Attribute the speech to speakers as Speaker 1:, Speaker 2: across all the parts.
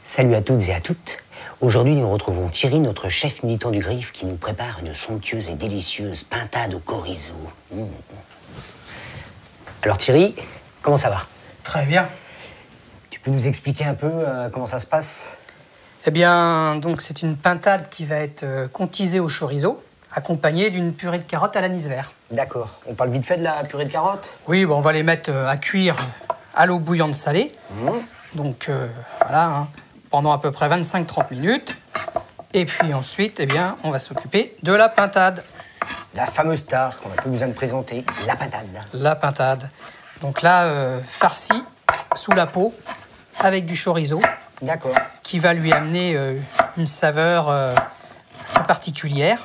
Speaker 1: Salut à toutes et à toutes. Aujourd'hui, nous retrouvons Thierry, notre chef militant du Griffe, qui nous prépare une somptueuse et délicieuse pintade au chorizo. Alors Thierry, comment ça va?
Speaker 2: Très bien.
Speaker 1: Tu peux nous expliquer un peu comment ça se passe?
Speaker 2: Eh bien, donc c'est une pintade qui va être contisée au chorizo, accompagnée d'une purée de carottes à l'anis vert.
Speaker 1: D'accord. On parle vite fait de la purée de carottes?
Speaker 2: Oui, bon, on va les mettre à cuire à l'eau bouillante salée. Donc voilà, hein, pendant à peu près 25-30 minutes. Et puis ensuite, eh bien, on va s'occuper de la pintade.
Speaker 1: La fameuse star qu'on n'a plus besoin de présenter, la pintade.
Speaker 2: La pintade. Donc là, farcie sous la peau avec du chorizo.
Speaker 1: D'accord.
Speaker 2: Qui va lui amener une saveur particulière.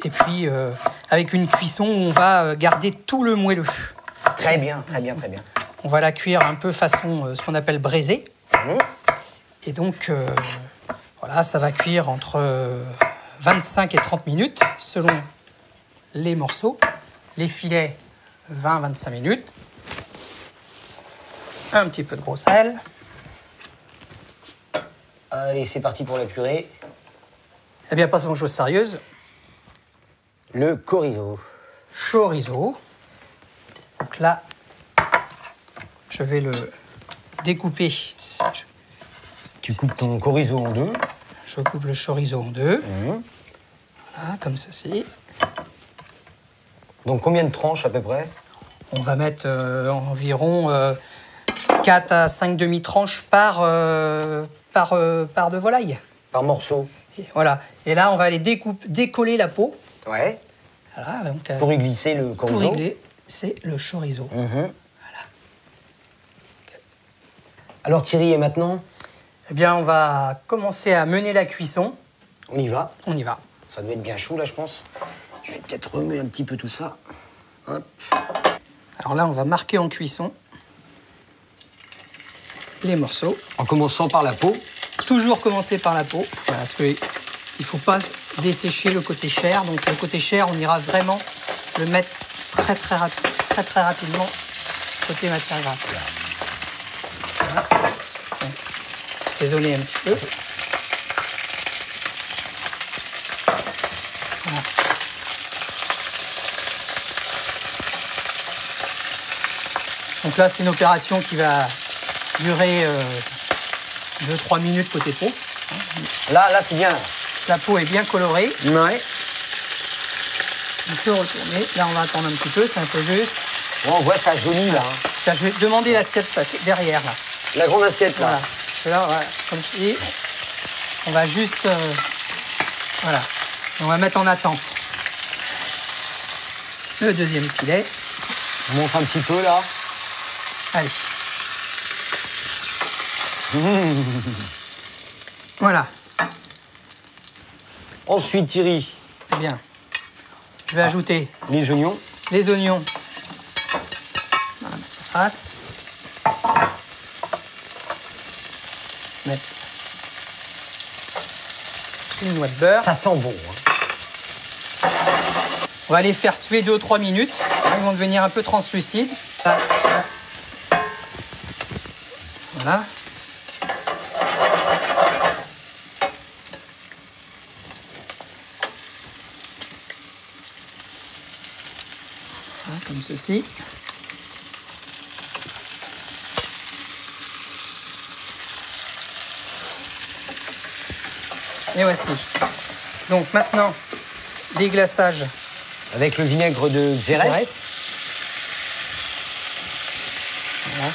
Speaker 2: Et puis, avec une cuisson où on va garder tout le moelleux.
Speaker 1: Très bien, très bien, très bien.
Speaker 2: On va la cuire un peu façon ce qu'on appelle braisée. Et donc, voilà, ça va cuire entre 25 et 30 minutes, selon les morceaux. Les filets, 20-25 minutes. Un petit peu de gros sel.
Speaker 1: Allez, c'est parti pour la purée.
Speaker 2: Eh bien, passons aux choses sérieuses.
Speaker 1: Le chorizo.
Speaker 2: Chorizo. Donc là, je vais le découper.
Speaker 1: Tu coupes ton chorizo en deux.
Speaker 2: Je coupe le chorizo en deux. Voilà, comme ceci.
Speaker 1: Donc combien de tranches à peu près?
Speaker 2: On va mettre environ 4 à 5 demi-tranches par de volaille.
Speaker 1: Par morceau.
Speaker 2: Et voilà. Et là, on va aller décoller la peau.
Speaker 1: Ouais.
Speaker 2: Voilà, donc,
Speaker 1: pour y glisser le chorizo.
Speaker 2: Pour y glisser le chorizo. Voilà.
Speaker 1: Alors Thierry, et maintenant?
Speaker 2: Eh bien, on va commencer à mener la cuisson.
Speaker 1: On y va?
Speaker 2: On y va.
Speaker 1: Ça doit être bien chaud là, je pense. Je vais peut-être remuer un petit peu tout ça. Hop.
Speaker 2: Alors là, on va marquer en cuisson les morceaux.
Speaker 1: En commençant par la peau.
Speaker 2: Toujours commencer par la peau, parce qu'il ne faut pas dessécher le côté chair. Donc le côté chair, on ira vraiment le mettre très rapidement côté matière grasse. Voilà. Donc, assaisonner un petit peu. Voilà. Donc là, c'est une opération qui va durer 2-3 minutes côté peau.
Speaker 1: Là, c'est bien.
Speaker 2: La peau est bien colorée.
Speaker 1: Ouais.
Speaker 2: On peut retourner. Là, on va attendre un petit peu, c'est un peu juste.
Speaker 1: Bon, on voit ça jauni là.
Speaker 2: Là, je vais demander l'assiette derrière. Là.
Speaker 1: La grande assiette là.
Speaker 2: Voilà. Là, voilà. Comme je dis, on va juste... voilà. On va mettre en attente le deuxième filet.
Speaker 1: On montre un petit peu là.
Speaker 2: Allez. Voilà.
Speaker 1: Ensuite, Thierry.
Speaker 2: Eh bien, je vais ajouter
Speaker 1: les oignons.
Speaker 2: Les oignons. Voilà, mettre la face. Mettre une noix de beurre.
Speaker 1: Ça sent bon. Hein.
Speaker 2: On va les faire suer 2 ou 3 minutes. Ils vont devenir un peu translucides. Voilà. Comme ceci. Et voici. Donc maintenant, déglaçage.
Speaker 1: Avec le vinaigre de Xérès.
Speaker 2: Voilà. À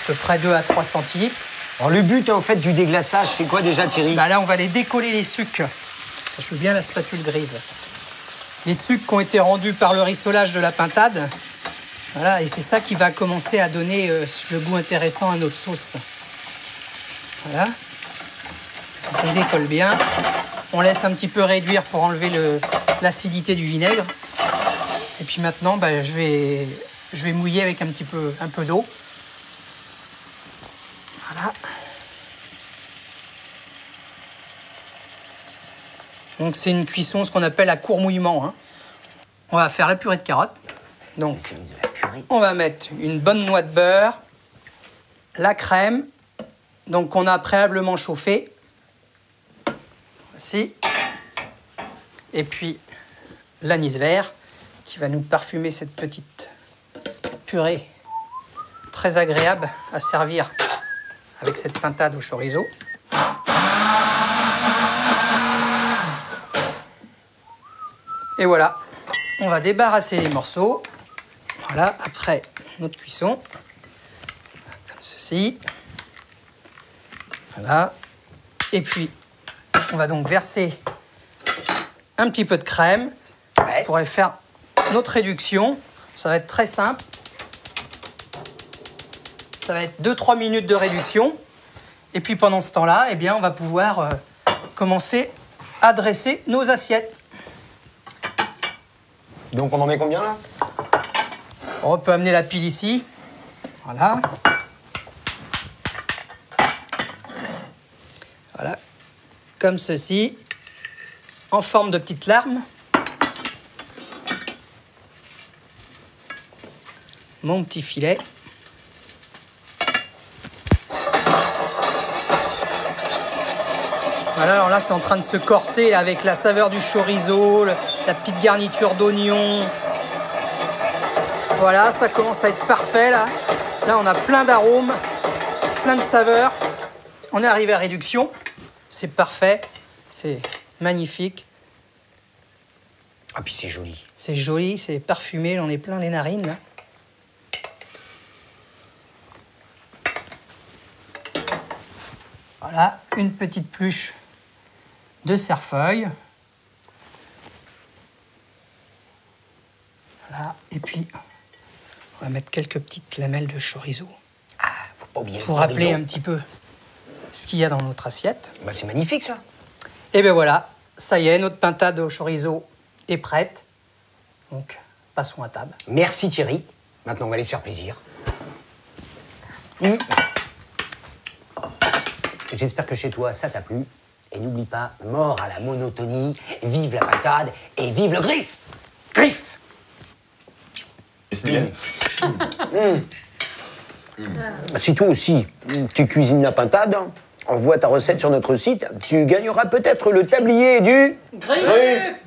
Speaker 2: peu près 2 à 3 centilitres.
Speaker 1: Alors le but en fait du déglaçage, c'est quoi déjà Thierry?
Speaker 2: Là, on va les décoller les sucs. Je veux bien la spatule grise. Les sucs qui ont été rendus par le rissolage de la pintade. Voilà, et c'est ça qui va commencer à donner le goût intéressant à notre sauce. Voilà. Donc on décolle bien. On laisse un petit peu réduire pour enlever l'acidité du vinaigre. Et puis maintenant, je vais mouiller avec un peu d'eau. Voilà. Donc c'est une cuisson, ce qu'on appelle à court mouillement. Hein. On va faire la purée de carottes. Donc, on va mettre une bonne noix de beurre, la crème, donc qu'on a préalablement chauffé. Voici. Et puis l'anis vert qui va nous parfumer cette petite purée très agréable à servir avec cette pintade au chorizo. Et voilà, on va débarrasser les morceaux. Voilà, après notre cuisson, comme ceci. Voilà. Et puis, on va donc verser un petit peu de crème pour aller faire notre réduction. Ça va être très simple. Ça va être 2-3 minutes de réduction. Et puis pendant ce temps-là, eh bien, on va pouvoir commencer à dresser nos assiettes.
Speaker 1: Donc on en met combien là?
Speaker 2: On peut amener la pile ici. Voilà. Voilà. Comme ceci. En forme de petites larmes. Mon petit filet. Voilà, alors là, c'est en train de se corser là, avec la saveur du chorizo, la petite garniture d'oignons. Voilà, ça commence à être parfait, là. Là, on a plein d'arômes, plein de saveurs. On est arrivé à réduction. C'est parfait. C'est magnifique.
Speaker 1: Ah, puis c'est joli.
Speaker 2: C'est joli, c'est parfumé. J'en ai plein les narines, là. Voilà, une petite pluche de cerfeuil. Voilà, et puis on va mettre quelques petites lamelles de chorizo.
Speaker 1: Ah, faut pas oublier
Speaker 2: pour rappeler un petit peu ce qu'il y a dans notre assiette.
Speaker 1: Bah, c'est magnifique ça.
Speaker 2: Et bien voilà, ça y est, notre pintade au chorizo est prête. Donc, passons à table.
Speaker 1: Merci Thierry. Maintenant, on va aller se faire plaisir. J'espère que chez toi, ça t'a plu. Et n'oublie pas, mort à la monotonie, vive la pintade et vive le griffe. Griffe. Bah, si toi aussi, tu cuisines la pintade, envoie ta recette sur notre site, tu gagneras peut-être le tablier du...
Speaker 2: Griffe.